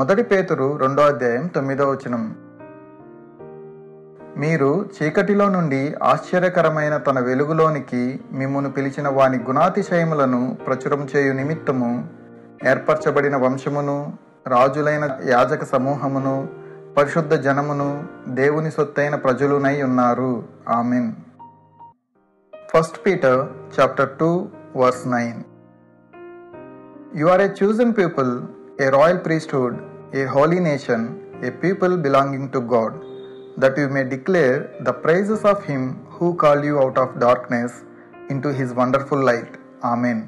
మొదటి పేతురు 2:9. మీరు చీకటిలో నుండి ఆశ్చర్యకరమైన తన వెలుగులోనికి మిమ్మును పిలిచిన వాని గుణాతిశయములను ప్రచురం చేయు నిమిత్తము ఏర్పరచబడిన వంశమును, రాజులైన యాజక సమూహమును, పరిశుద్ధ జనమును, దేవుని సొత్తైన ప్రజలునై ఉన్నారు. Amen. 1 Peter chapter 2:9. You are a chosen people, a royal priesthood, a holy nation, a people belonging to God, that you may declare the praises of him who called you out of darkness into his wonderful light. Amen.